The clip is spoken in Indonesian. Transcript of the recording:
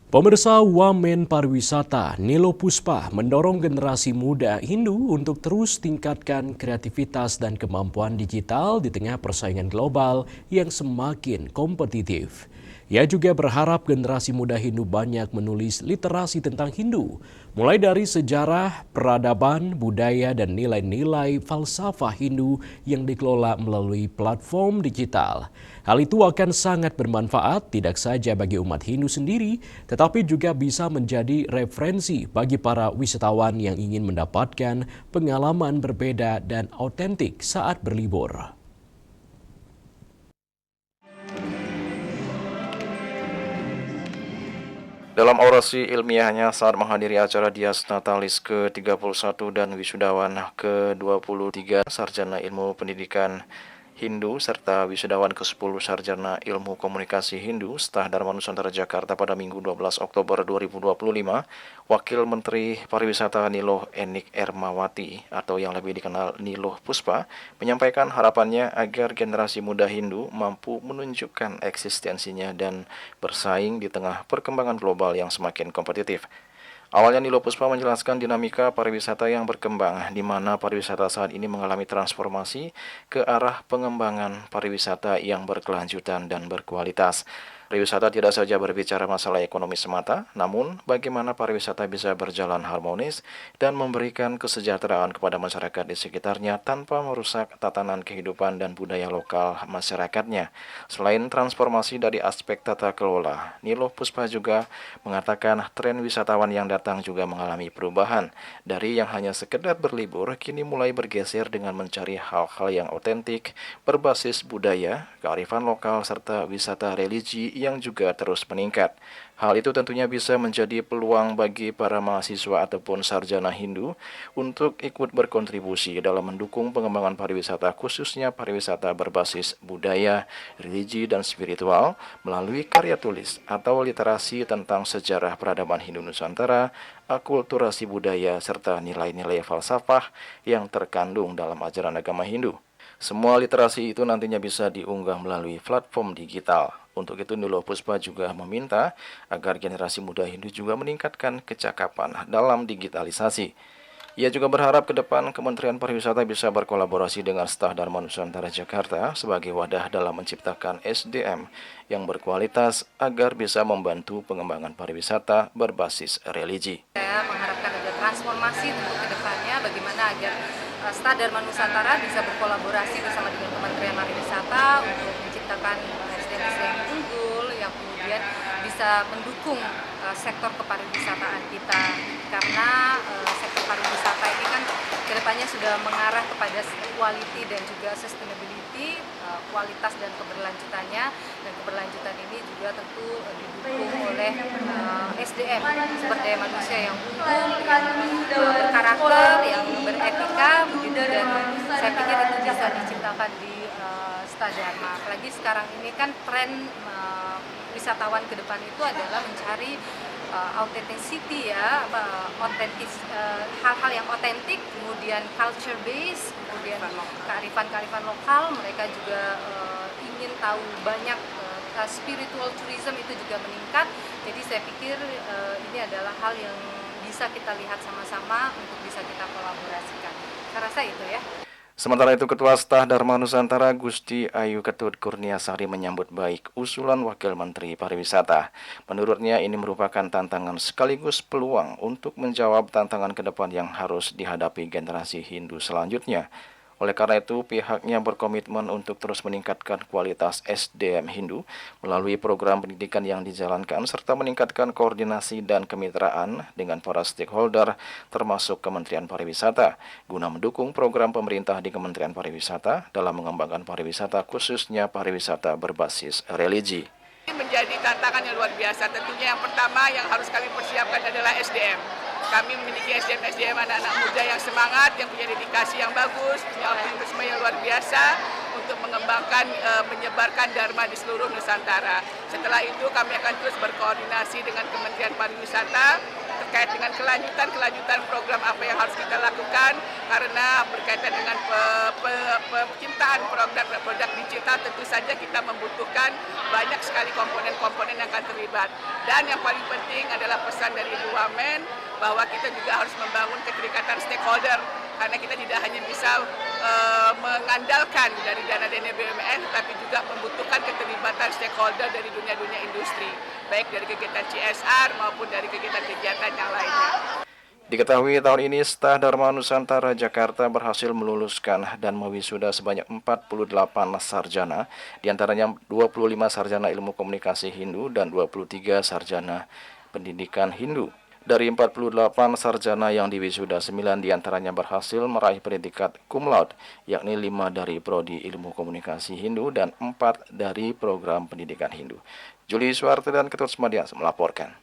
Pemirsa, Wamen Pariwisata Nilo Puspa mendorong generasi muda Hindu untuk terus tingkatkan kreativitas dan kemampuan digital di tengah persaingan global yang semakin kompetitif. Ia juga berharap generasi muda Hindu banyak menulis literasi tentang Hindu, mulai dari sejarah, peradaban, budaya, dan nilai-nilai falsafah Hindu yang dikelola melalui platform digital. Hal itu akan sangat bermanfaat tidak saja bagi umat Hindu sendiri, tetapi juga bisa menjadi referensi bagi para wisatawan yang ingin mendapatkan pengalaman berbeda dan autentik saat berlibur. Dalam orasi ilmiahnya saat menghadiri acara Dias Natalis ke-31 dan wisudawan ke-23 Sarjana Ilmu Pendidikan Hindu serta wisudawan ke-10 Sarjana Ilmu Komunikasi Hindu Stah Dharma Nusantara Jakarta pada Minggu 12 Oktober 2025, Wakil Menteri Pariwisata Niloh Enik Ermawati atau yang lebih dikenal Niloh Puspa menyampaikan harapannya agar generasi muda Hindu mampu menunjukkan eksistensinya dan bersaing di tengah perkembangan global yang semakin kompetitif. Awalnya Nilo Puspa menjelaskan dinamika pariwisata yang berkembang, di mana pariwisata saat ini mengalami transformasi ke arah pengembangan pariwisata yang berkelanjutan dan berkualitas. Pariwisata tidak saja berbicara masalah ekonomi semata, namun bagaimana pariwisata bisa berjalan harmonis dan memberikan kesejahteraan kepada masyarakat di sekitarnya tanpa merusak tatanan kehidupan dan budaya lokal masyarakatnya. Selain transformasi dari aspek tata kelola, Nilo Puspa juga mengatakan tren wisatawan yang datang juga mengalami perubahan. Dari yang hanya sekedar berlibur, kini mulai bergeser dengan mencari hal-hal yang otentik, berbasis budaya, kearifan lokal, serta wisata religi yang juga terus meningkat. Hal itu tentunya bisa menjadi peluang bagi para mahasiswa ataupun sarjana Hindu untuk ikut berkontribusi dalam mendukung pengembangan pariwisata, khususnya pariwisata berbasis budaya, religi, dan spiritual melalui karya tulis atau literasi tentang sejarah peradaban Hindu Nusantara, akulturasi budaya, serta nilai-nilai falsafah yang terkandung dalam ajaran agama Hindu. Semua literasi itu nantinya bisa diunggah melalui platform digital. Untuk itu Nilo Puspa juga meminta agar generasi muda Hindu juga meningkatkan kecakapan dalam digitalisasi. Ia juga berharap ke depan Kementerian Pariwisata bisa berkolaborasi dengan Stah Dharma Nusantara Jakarta sebagai wadah dalam menciptakan SDM yang berkualitas agar bisa membantu pengembangan pariwisata berbasis religi. Saya mengharapkan ada transformasi untuk ke depannya bagaimana agar Stah Dharma Nusantara bisa berkolaborasi bersama dengan Kementerian Pariwisata untuk menciptakan SDM-SDM unggul yang kemudian bisa mendukung sektor kepariwisataan kita, karena sektor pariwisata ini kan kedepannya sudah mengarah kepada quality dan juga sustainability, kualitas dan keberlanjutannya, dan keberlanjutan ini juga tentu didukung oleh SDM, sumber daya manusia yang unggul, yang berkarakter, yang beretika begitu, dan saya pikir itu bisa diciptakan di Stah Dharma. Apalagi sekarang ini kan tren wisatawan ke depan itu adalah mencari authenticity ya, hal-hal yang otentik, kemudian culture base, kemudian kearifan lokal. Mereka juga ingin tahu banyak, spiritual tourism itu juga meningkat. Jadi saya pikir ini adalah hal yang bisa kita lihat sama-sama untuk bisa kita kolaborasikan. Saya rasa itu ya. Sementara itu, Ketua Stah Dharma Nusantara Gusti Ayu Ketut Kurniasari menyambut baik usulan Wakil Menteri Pariwisata. Menurutnya ini merupakan tantangan sekaligus peluang untuk menjawab tantangan ke depan yang harus dihadapi generasi Hindu selanjutnya. Oleh karena itu, pihaknya berkomitmen untuk terus meningkatkan kualitas SDM Hindu melalui program pendidikan yang dijalankan serta meningkatkan koordinasi dan kemitraan dengan para stakeholder termasuk Kementerian Pariwisata guna mendukung program pemerintah di Kementerian Pariwisata dalam mengembangkan pariwisata khususnya pariwisata berbasis religi. Menjadi tantangan yang luar biasa. Tentunya yang pertama yang harus kami persiapkan adalah SDM. Kami memiliki SDM anak-anak muda yang semangat, yang punya dedikasi yang bagus, punya optimisme yang luar biasa untuk mengembangkan, menyebarkan Dharma di seluruh Nusantara. Setelah itu kami akan terus berkoordinasi dengan Kementerian Pariwisata terkait dengan kelanjutan program apa yang harus kita lakukan, karena berkaitan dengan penciptaan produk digital tentu saja kita membutuhkan banyak sekali komponen-komponen yang akan terlibat. Dan yang paling penting adalah pesan dari Ibu Wamen bahwa kita juga harus membangun keterikatan stakeholder, karena kita tidak hanya bisa mengandalkan dari dana-dana BUMN, tapi juga membutuhkan keterlibatan stakeholder dari dunia industri, baik dari kegiatan CSR maupun dari kegiatan-kegiatan yang lainnya. Diketahui tahun ini Stah Dharma Nusantara Jakarta berhasil meluluskan dan mewisuda sebanyak 48 sarjana, diantaranya 25 sarjana ilmu komunikasi Hindu dan 23 sarjana pendidikan Hindu. Dari 48 sarjana yang diwisuda, 9 diantaranya berhasil meraih predikat cum laude, yakni 5 dari Prodi Ilmu Komunikasi Hindu dan 4 dari program pendidikan Hindu. Juli Suwarte dan Ketut Semadias melaporkan.